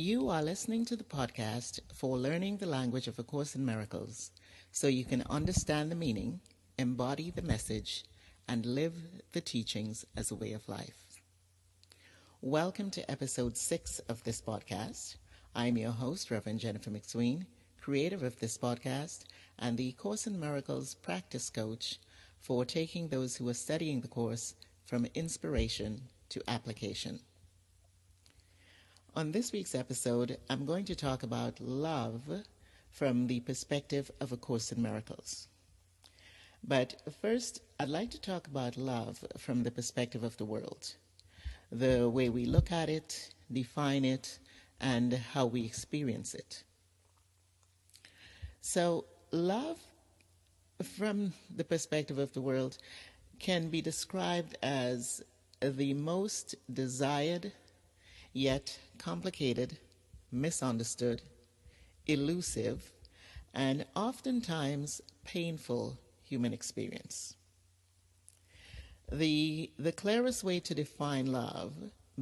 You are listening to the podcast for learning the language of A Course in Miracles so you can understand the meaning, embody the message, and live the teachings as a way of life. Welcome to episode 6 of this podcast. I'm your host, Reverend Jennifer McSween, creator of this podcast and the Course in Miracles practice coach for taking those who are studying the Course from inspiration to application. On this week's episode, I'm going to talk about love from the perspective of A Course in Miracles. But first, I'd like to talk about love from the perspective of the world, the way we look at it, define it, and how we experience it. So, love from the perspective of the world can be described as the most desired, yet complicated, misunderstood, elusive, and oftentimes painful human experience. The clearest way to define love,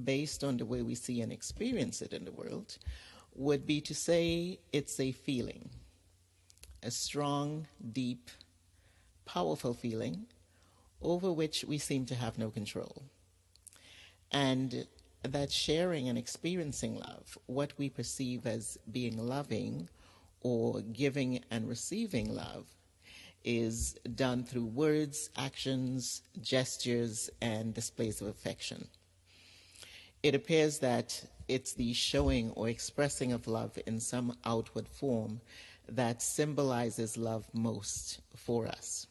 based on the way we see and experience it in the world, would be to say it's a feeling, a strong, deep, powerful feeling over which we seem to have no control. And that sharing and experiencing love, what we perceive as being loving or giving and receiving love, is done through words, actions, gestures, and displays of affection. It appears that it's the showing or expressing of love in some outward form that symbolizes love most for us.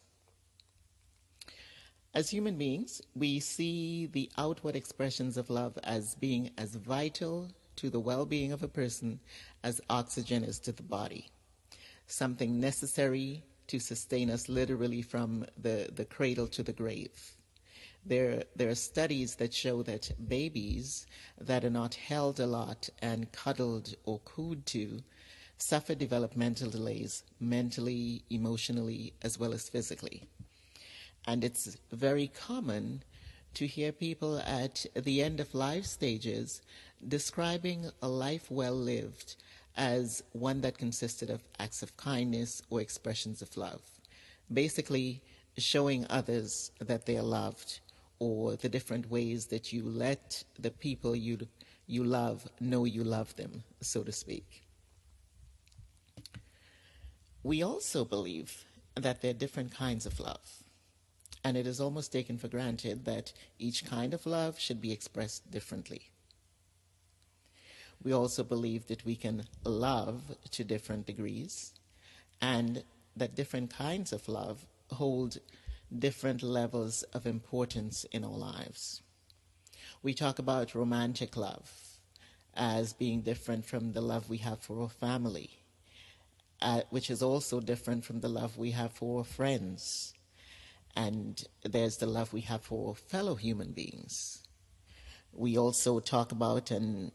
As human beings, we see the outward expressions of love as being as vital to the well-being of a person as oxygen is to the body, something necessary to sustain us literally from the cradle to the grave. There are studies that show that babies that are not held a lot and cuddled or cooed to suffer developmental delays mentally, emotionally, as well as physically. And it's very common to hear people at the end of life stages describing a life well lived as one that consisted of acts of kindness or expressions of love, basically showing others that they are loved, or the different ways that you let the people you love know you love them, so to speak. We also believe that there are different kinds of love. And it is almost taken for granted that each kind of love should be expressed differently. We also believe that we can love to different degrees and that different kinds of love hold different levels of importance in our lives. We talk about romantic love as being different from the love we have for our family, which is also different from the love we have for our friends. And there's the love we have for fellow human beings. We also talk about and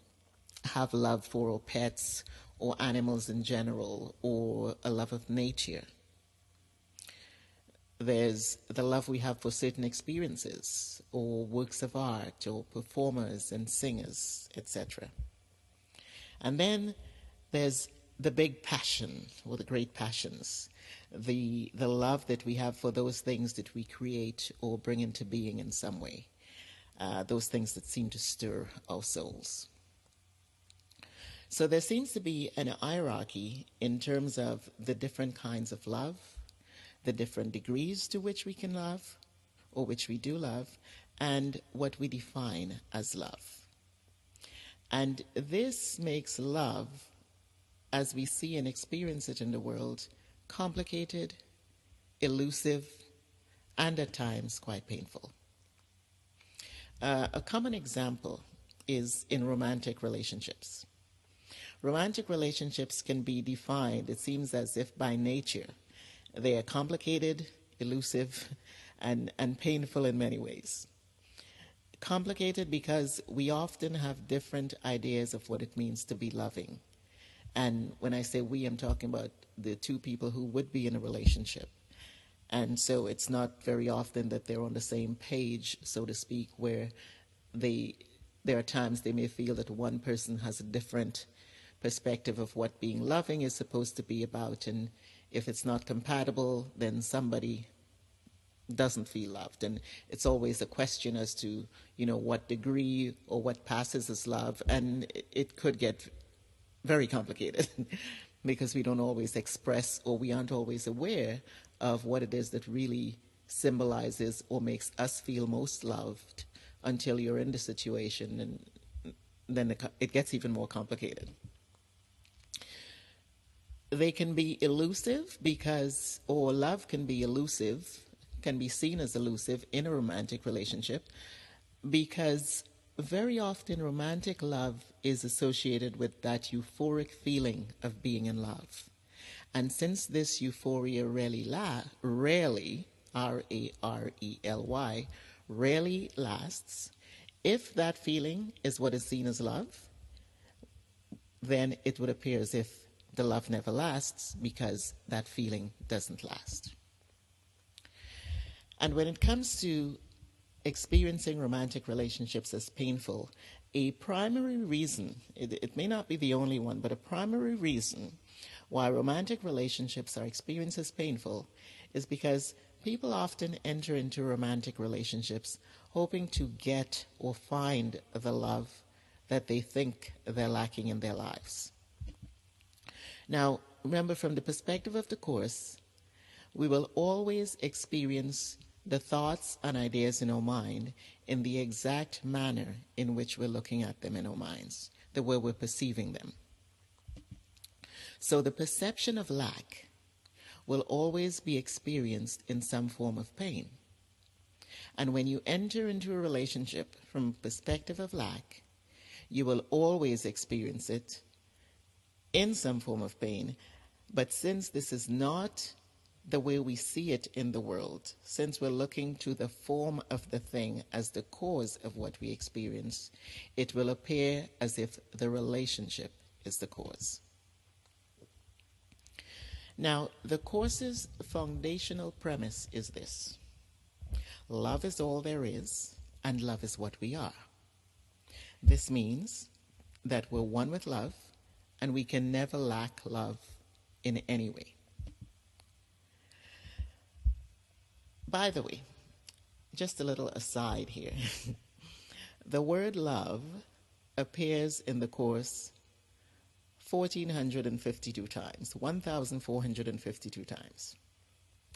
have love for our pets or animals in general, or a love of nature. There's the love we have for certain experiences or works of art or performers and singers, etc. And then there's the big passion or the great passions, the love that we have for those things that we create or bring into being in some way, those things that seem to stir our souls. So there seems to be an hierarchy in terms of the different kinds of love, the different degrees to which we can love or which we do love, and what we define as love. And this makes love, as we see and experience it in the world, complicated, elusive, and at times quite painful. A common example is in romantic relationships. Romantic relationships can be defined, it seems as if by nature, they are complicated, elusive, and painful in many ways. Complicated because we often have different ideas of what it means to be loving. And when I say we, I'm talking about the two people who would be in a relationship. And so it's not very often that they're on the same page, so to speak, where there are times they may feel that one person has a different perspective of what being loving is supposed to be about. And if it's not compatible, then somebody doesn't feel loved. And it's always a question as to, what degree or what passes as love. And it could get very complicated because we don't always express, or we aren't always aware of what it is that really symbolizes or makes us feel most loved until you're in the situation, and then it gets even more complicated. They can be elusive or love can be elusive, can be seen as elusive in a romantic relationship, because very often romantic love is associated with that euphoric feeling of being in love. And since this euphoria rarely, R-A-R-E-L-Y, rarely lasts, if that feeling is what is seen as love, then it would appear as if the love never lasts because that feeling doesn't last. And when it comes to experiencing romantic relationships as painful, a primary reason, it may not be the only one, but a primary reason why romantic relationships are experienced as painful is because people often enter into romantic relationships hoping to get or find the love that they think they're lacking in their lives. Now, remember, from the perspective of the Course, we will always experience the thoughts and ideas in our mind in the exact manner in which we're looking at them in our minds, the way we're perceiving them. So the perception of lack will always be experienced in some form of pain. And when you enter into a relationship from a perspective of lack, you will always experience it in some form of pain. But since this is not the way we see it in the world, since we're looking to the form of the thing as the cause of what we experience, it will appear as if the relationship is the cause. Now, the Course's foundational premise is this: love is all there is, and love is what we are. This means that we're one with love, and we can never lack love in any way. By the way, just a little aside here. The word love appears in the Course 1,452 times, 1,452 times.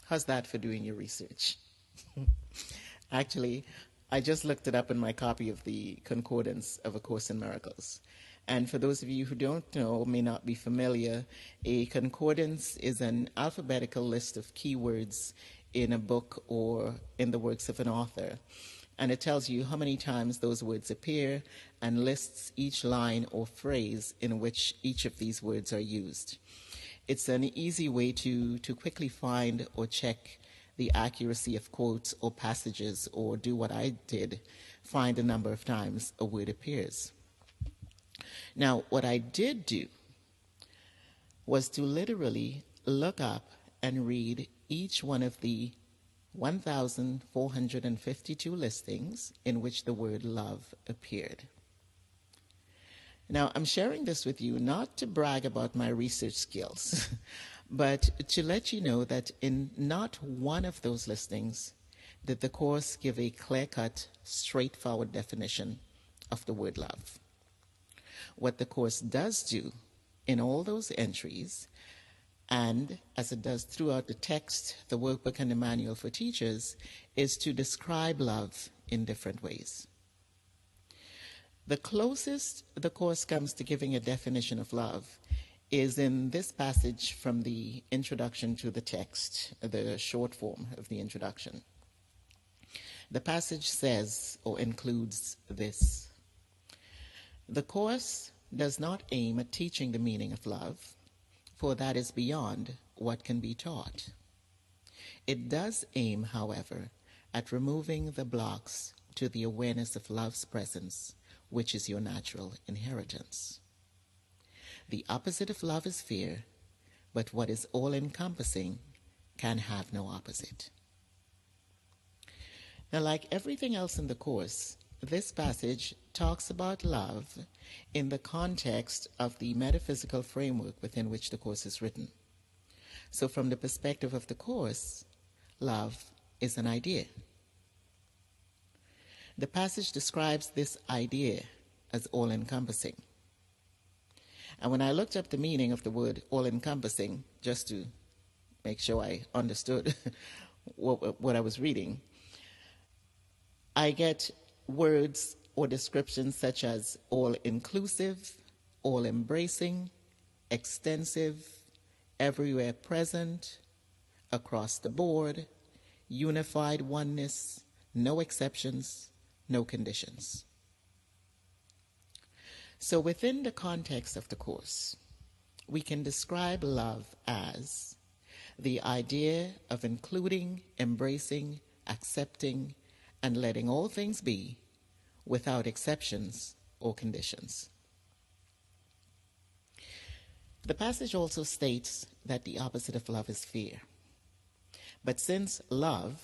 How's that for doing your research? Actually, I just looked it up in my copy of the Concordance of A Course in Miracles. And for those of you who don't know or may not be familiar, a concordance is an alphabetical list of keywords in a book or in the works of an author. And it tells you how many times those words appear and lists each line or phrase in which each of these words are used. It's an easy way to quickly find or check the accuracy of quotes or passages, or do what I did, find a number of times a word appears. Now, what I did do was to literally look up and read each one of the 1,452 listings in which the word love appeared. Now, I'm sharing this with you not to brag about my research skills, but to let you know that in not one of those listings did the Course give a clear-cut, straightforward definition of the word love. What the Course does do in all those entries, and as it does throughout the text, the workbook, and the manual for teachers, is to describe love in different ways. The closest the Course comes to giving a definition of love is in this passage from the introduction to the text, the short form of the introduction. The passage says, or includes this: the Course does not aim at teaching the meaning of love, for that is beyond what can be taught. It does aim, however, at removing the blocks to the awareness of love's presence, which is your natural inheritance. The opposite of love is fear, but what is all-encompassing can have no opposite. Now, like everything else in the Course, this passage talks about love in the context of the metaphysical framework within which the Course is written. So from the perspective of the Course, love is an idea. The passage describes this idea as all-encompassing. And when I looked up the meaning of the word all-encompassing, just to make sure I understood what I was reading, I get words or descriptions such as all-inclusive, all-embracing, extensive, everywhere present, across the board, unified oneness, no exceptions, no conditions. So within the context of the Course, we can describe love as the idea of including, embracing, accepting, and letting all things be without exceptions or conditions. The passage also states that the opposite of love is fear. But since love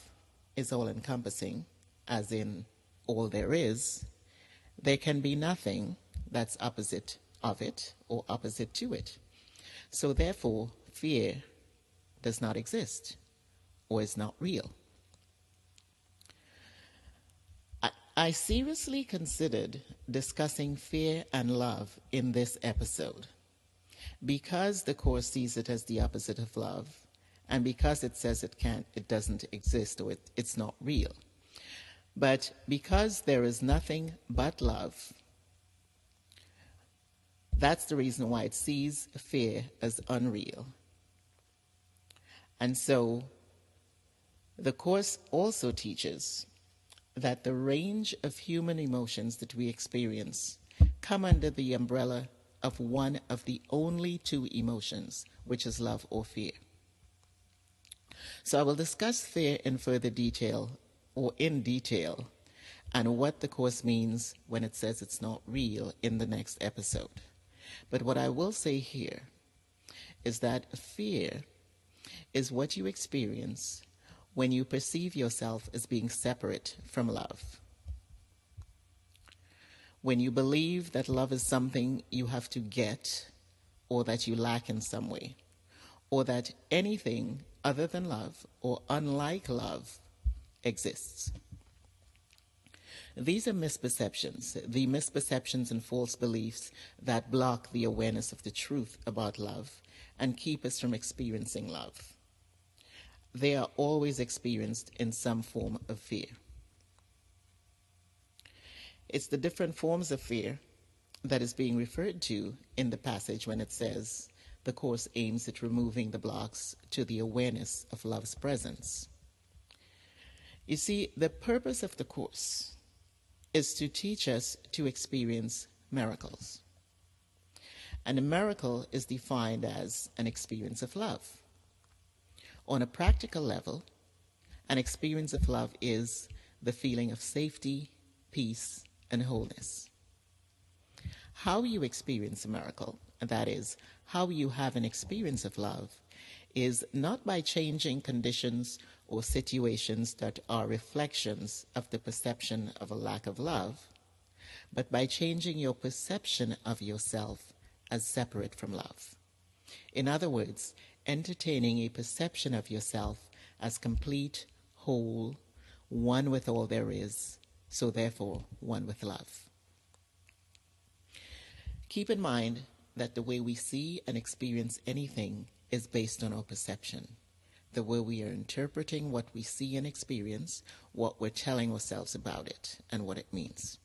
is all-encompassing, as in all there is, there can be nothing that's opposite of it or opposite to it. So therefore, fear does not exist or is not real. I seriously considered discussing fear and love in this episode because the Course sees it as the opposite of love, and because it says it doesn't exist or it's not real. But because there is nothing but love, that's the reason why it sees fear as unreal. And so the Course also teaches that the range of human emotions that we experience come under the umbrella of one of the only two emotions, which is love or fear. So I will discuss fear in further detail, or in detail, and what the Course means when it says it's not real in the next episode. But what I will say here is that fear is what you experience when you perceive yourself as being separate from love. When you believe that love is something you have to get, or that you lack in some way, or that anything other than love or unlike love exists. These are misperceptions, the misperceptions and false beliefs that block the awareness of the truth about love and keep us from experiencing love. They are always experienced in some form of fear. It's the different forms of fear that is being referred to in the passage when it says the Course aims at removing the blocks to the awareness of love's presence. You see, the purpose of the Course is to teach us to experience miracles. And a miracle is defined as an experience of love. On a practical level, an experience of love is the feeling of safety, peace, and wholeness. How you experience a miracle, that is, how you have an experience of love, is not by changing conditions or situations that are reflections of the perception of a lack of love, but by changing your perception of yourself as separate from love. In other words, entertaining a perception of yourself as complete, whole, one with all there is, so therefore one with love. Keep in mind that the way we see and experience anything is based on our perception, the way we are interpreting what we see and experience, what we're telling ourselves about it, and what it means.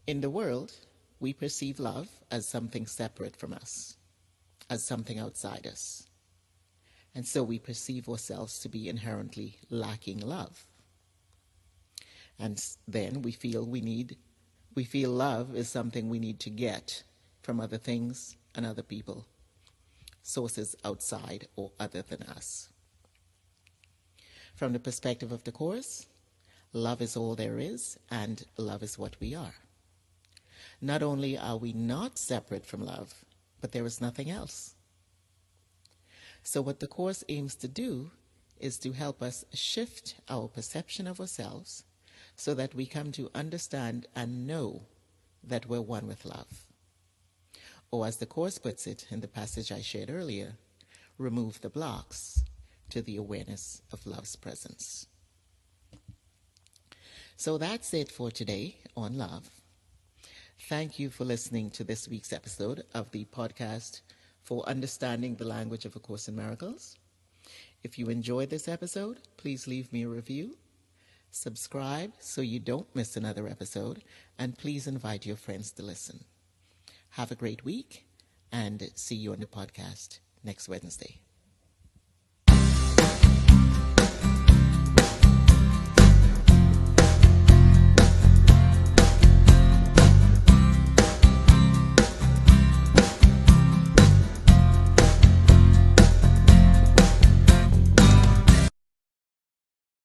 In the world, we perceive love as something separate from us, as something outside us. And so we perceive ourselves to be inherently lacking love. And then we feel love is something we need to get from other things and other people, sources outside or other than us. From the perspective of the Course, love is all there is, and love is what we are. Not only are we not separate from love, but there is nothing else. So what the Course aims to do is to help us shift our perception of ourselves so that we come to understand and know that we're one with love. Or as the Course puts it in the passage I shared earlier, remove the blocks to the awareness of love's presence. So that's it for today on love. Thank you for listening to this week's episode of the podcast for Understanding the Language of A Course in Miracles. If you enjoyed this episode, please leave me a review, subscribe so you don't miss another episode, and please invite your friends to listen. Have a great week, and see you on the podcast next Wednesday.